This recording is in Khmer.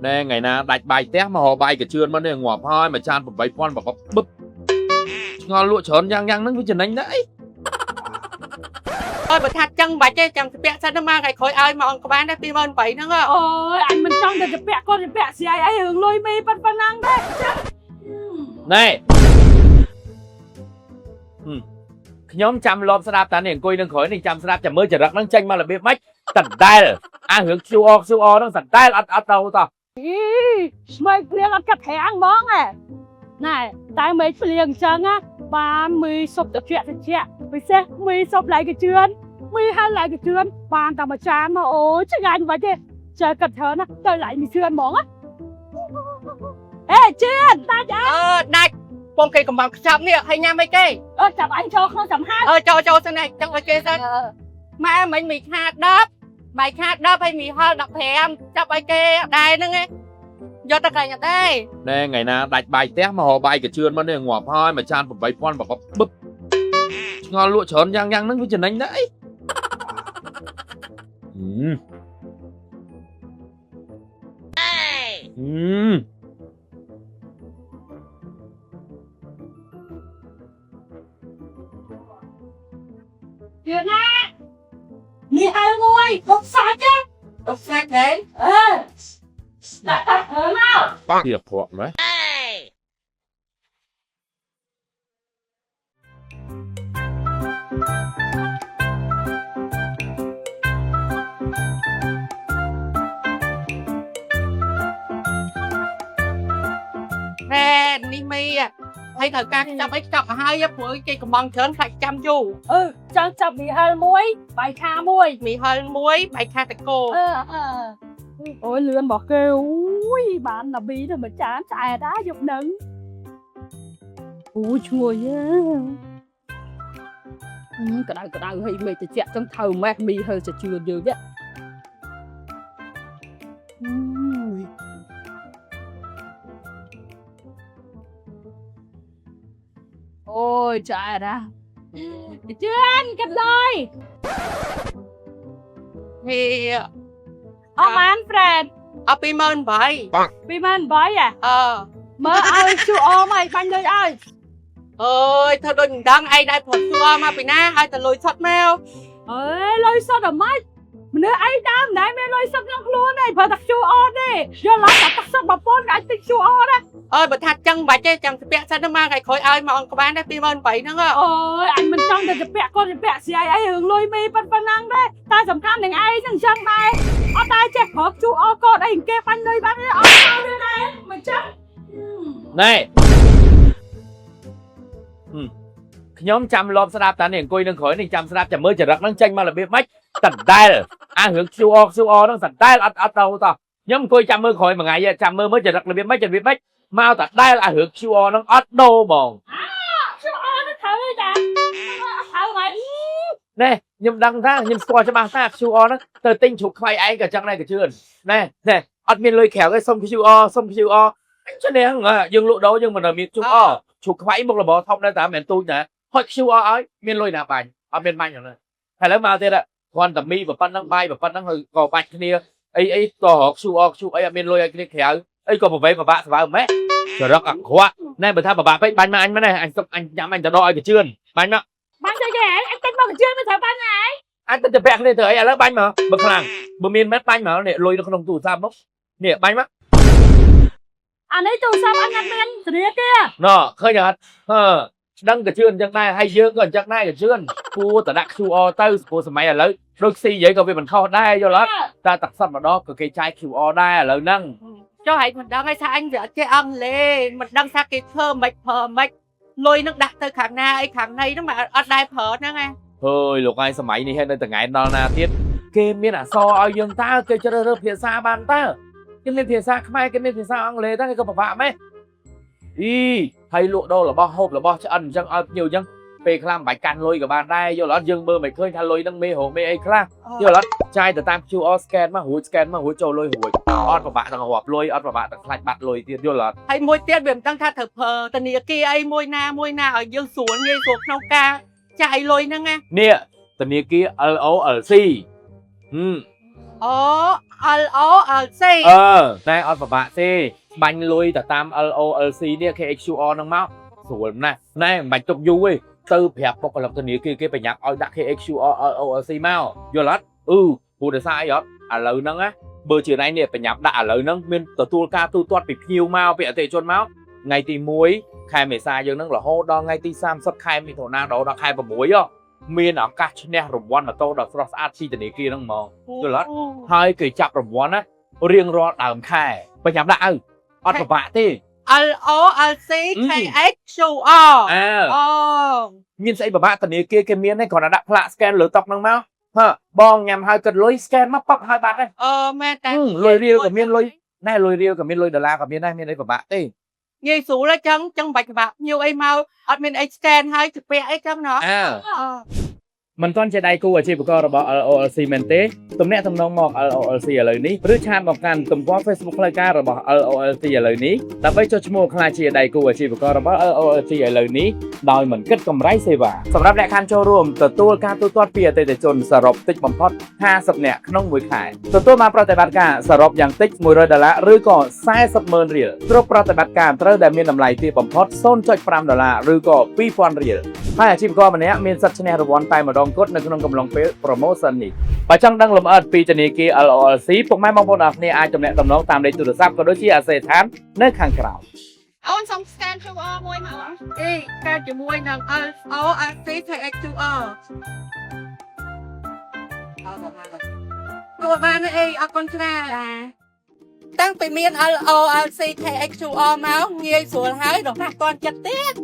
ណែថ្ងៃណាដាច់បាយផ្ទះមកហៅបាយកាជឿនមកនេះងាប់ហើយមួយចាន8,000បបបឹបឆ្ងល់លក់ច្រើនយ៉ាងហ្នឹងវាចំណេញណាស់អីអើបើថាចឹងបាច់ទេចាំស្ពាក់សិនមកថ្ងៃក្រោយឲ្យមកអង្គបានដែរ28000ហ្នឹងអូយអញមិនចង់តែស្ពាក់គាត់ស្ពាក់ស្អីអីរឿងលុយមីប៉ុណ្ណឹងដែរណែខ្ញុំចាំលបស្ដាប់តានេះអង្គុយនឹងក្រោយនេះចាំស្ដាប់ចាំមើលចរិតហ្នឹងចេញមករបៀបម៉េចតដែលអារឿង QR ហ្នឹងតដែលអត់ទៅតោះស្មែកព្រៀងអត់កាត់ប្រាំងហ្មងណែតែមិនព្រៀងអញ្ចឹងណាបានមីសុបតិចពិសេសមីសុបឡៃកាជឿនមីហើយឡៃកាជឿនបានតែមួយចានមកអូយឆ្ងាញ់បាច់ទេចេះកាត់ច្រើនណាទៅឡៃមីជឿនហ្មងអេជឿនដាច់ដាច់ពងគេកំងខ្ចប់នេះហើយញ៉ាំអីគេចាប់អញចូលក្នុងចំហាចូលសិនឯងចង់ឲ្យគេសិនម៉ែមិញមីខា10បាយខា10ហើយមីហល់15ចាប់ឲ្យគេដែរហ្នឹងឯងយកទៅកាញ់អត់ទេណែថ្ងៃណាដាច់បាយផ្ទះមកហៅបាយកាជឿនមកនេះងាប់ហើយមួយចាន8,000បបបឹបឆ្ងល់លក់ច្រើនយ៉ាងហ្នឹងវាចំណេញណាស់អីChưa nè Nhi hai ngôi Đột sạch chứ Đột sạch đấy Đã thật thở nào Hiệp hoạt đấy Nè Nhi mi à hay thời ca chập ấy chập hai á mỗi cái cầm bằng trơn phải chăm dù chân chập mì hơi muối bài kha muối mì hơi muối bài kha tại cô ôi lươn bỏ kêu ui bạn là bí rồi mà chán chạy đá dục nứng ui chua nhá cái đau hay mày chỉ chạy trong thầu mẹ mì hơi sẽ chưa được đấy ôi trời ra chưa anh cặp đôi thì ông anh friend ở Pimon vậy Pimon vậy à mơ ơi chú ô mày bánh đôi ơi ơi thôi đừng đăng ai đây phật xua mà bị na hai tờ lôi sọt mèo ơi lôi sọt ở mắt mình nói ai đam này mày lôi sọt ngọc luôn này phật chú ô đi giờ lại đặt tắc sọt bà phôn cái tích chú ô đó ơi bà thật chân bà chứ chẳng spẹt sao nó mang cái khối ơi mà ông có bán đấy Pimon vậy nữa ơi anh mình trong thì spẹt con spẹt gì ai hưởng lôi mi phân năng đấy ta sầm cam đừng ai chẳng chân này ở tay chết hợp chú ô con đây kê phanh nơi bán đấy ở sao đây này mình chắc này ខ្ញុំចាំលបស្ដាប់តានេះអង្គុយនឹងក្រោយនេះចាំស្ដាប់ចាំមើលចរិតហ្នឹងចេញមករបៀបម៉េចតដែលអារឿង QR ហ្នឹងតដែលអត់ទៅតោះខ្ញុំអង្គុយចាំមើលក្រោយមួយថ្ងៃចាំមើលចរិតរបៀបម៉េចមកតដែលអារឿង QR ហ្នឹងអត់ដូរហ្មង QR nó thửចាthử mà ណែខ្ញុំដឹងថាខ្ញុំស្គាល់ច្បាស់ថា QR ហ្នឹងទៅទិញជ្រូកខ្វៃឯងក៏ចឹងដែរក៏ជឿនណែអត់មានលុយក្រៅទេសុំ QR ចឹងហ្នឹងយើងលក់ដូរយើងមិនមាន QR ជ្រូកខ្វៃមុខរបរធំដែរតែមិនមែនទូចណាហត់ QR ឲ្យមានលុយណាបាញ់អត់មានបាញ់ហ្នឹងហើយឥឡូវមកទៀតគ្រាន់តែមីប៉ុណ្ណឹងបាយប៉ុណ្ណឹងហើយក៏បាច់គ្នាអីតរក QR អីអត់មានលុយឲ្យគ្នាក្រៅអីក៏ប្រវេប្របាក់ស្បើម៉េចចរិតអាក្រក់ណែបើថាប្របាក់ពេកបាញ់មកអញមកណែអញសុំអញញ៉ាំអញទៅដកឲ្យកាជឿនបាញ់មកទៅគេអញទិញមកកាជឿនមិនត្រូវបាញ់ណាអញទៅពាក់គ្នាទៅអីឥឡូវបាញ់មកបើខ្លាំងបើមានមែនបាញ់មកនេះលុយនៅក្នុងទូរស័ព្ទមកនេះបាញ់មកអានេះទូរស័ព្ទអញអត់មានសេរីទេណ៎ឃើញអត់ដឹងកាជឿនអញ្ចឹងដែរហើយយើងក៏អញ្ចឹងដែរកាជឿនគួរតែដាក់ QR ទៅព្រោះសម័យឥឡូវដូចស៊ីនិយាយក៏វាមិនខុសដែរយល់អត់តែទឹកសុទ្ធម្ដងក៏គេចាយ QR ដែរឥឡូវហ្នឹងចុះហែកមិនដឹងឯងថាអញវាអត់ចេះអង់គ្លេសមិនដឹងថាគេធ្វើមិនលុយនឹងដាក់ទៅខាងណាអីខាងណីហ្នឹងមកអត់ដែរប្រើហ្នឹងឯងហើយលោកឯងសម័យនេះហើយនៅតែថ្ងៃដល់ណាទៀតគេមានអក្សរឲ្យយើងតើគេជ្រើសរើសភាសាបានតើគេមានភាសាខ្មែរគេមានភាសាអង់គ្លេសតើគេក៏ពិបាកម៉េចហើយលក់ដូររបស់ហូបរបស់ឆ្អិនអញ្ចឹងឲ្យភ្ញៀវអញ្ចឹងពេលខ្លះមិនបាច់កាន់លុយក៏បានដែរយល់អត់យើងមើលមិនឃើញថាលុយហ្នឹងមេរោមេអីខ្លះយល់អត់ចាយទៅតាម QR scan មករួច scan មករួចចូលលុយរួចអត់ពិបាកទាំងរាប់លុយអត់ពិបាកទាំងខ្លាច់បាត់លុយទៀតយល់អត់ហើយមួយទៀតវាមិនដឹងថាត្រូវប្រើធនាគារអីមួយណាឲ្យយើងស្រួលងាយស្រួលក្នុងការចាយលុយហ្នឹងណានេះធនាគារ LOLC LOLC ណែអត់ពិបាកទេបាញ់លុយទៅតាម LOLC នេះ KHQR ហ្នឹងមកស្រួលណាស់ណែមិនបាច់ទុកយូរទេទៅប្រាប់បុគ្គលិកធនាគារគេប្រញាប់ឲ្យដាក់ KHQR LOLC មកយល់អត់ព្រោះដោយសារអីអត់ឥឡូវហ្នឹងណាបើជាណៃនេះប្រញាប់ដាក់ឥឡូវហ្នឹងមានទទួលការទូទាត់ពីភ្ញៀវមកពីអតិថិជនមកថ្ងៃទី1ខែមេសាយើងហ្នឹងរហូតដល់ថ្ងៃទី30ខែមិថុនាដល់ខែ6មានឱកាសឈ្នះរង្វាន់ម៉ូតូដ៏ស្រស់ស្អាតពីធនាគារហ្នឹងមកយល់អត់ហើយគេចាប់រង្វាន់ណារៀងរាល់ដើមខែប្រញាប់ដាក់ឲ្យអត់ពិបាកទេ LOLC KHQR មានស្អីពិបាកធនាគារគេមានទេគ្រាន់តែដាក់ផ្លាក scan លើតុហ្នឹងមកបងញ៉ាំហើយគិតលុយ scan មកប៉ាប់ហើយបាត់ហើយមែនតែលុយរៀលក៏មានលុយណែលុយរៀលក៏មានលុយដុល្លារក៏មានដែរមានអីពិបាកទេងាយស្រួលចឹងបាច់ពិបាកញៀវអីមកអត់មានអី scan ហើយទៅពាក់អីចឹងណោះមិនទាន់ជាដៃគូអាជីវកររបស់ LOLC មែនទេទំនាក់ទំនងមក LOLC ឥឡូវនេះឬឆាតមកកាន់ទំព័រ Facebook ផ្លូវការរបស់ LOLC ឥឡូវនេះដើម្បីចុះឈ្មោះក្លាយជាដៃគូអាជីវកររបស់ LOLC ឥឡូវនេះដោយមិនគិតកម្រៃសេវាសម្រាប់អ្នកខានចូលរួមទទួលការទូទាត់ពីអតិថិជនសរុបតិចបំផុត50នាក់ក្នុងមួយខែទទួលបានប្រតិបត្តិការសរុបយ៉ាងតិច$100ឬក៏$40,000រៀលគ្រប់ប្រតិបត្តិការត្រូវតែមានតម្លៃទាបបំផុត$0.5ឬក៏$2,000រៀលហើយអាជីវករម្នាក់មានសិទ្ធិឈ្នះរង្វាន់តែម្ដងគត់នៅក្នុងកំឡុងពេល promotion នេះបើចង់ដឹងលម្អិតពីធនាគារ LOLC ពុកម៉ែបងប្អូនអរគ្នាអាចទំនាក់ទំនងតាមលេខទូរស័ព្ទក៏ដូចជាអាសយដ្ឋាននៅខាងក្រោមអូនសុំ scan QR មួយមកscan ជាមួយនឹង LOLC KHQR ចូលបានអីអរគុណច្រើនតាំងពីមាន LOLC KHQR មកងាយស្រួលហើយដល់ថាគាត់ចិត្តទៀត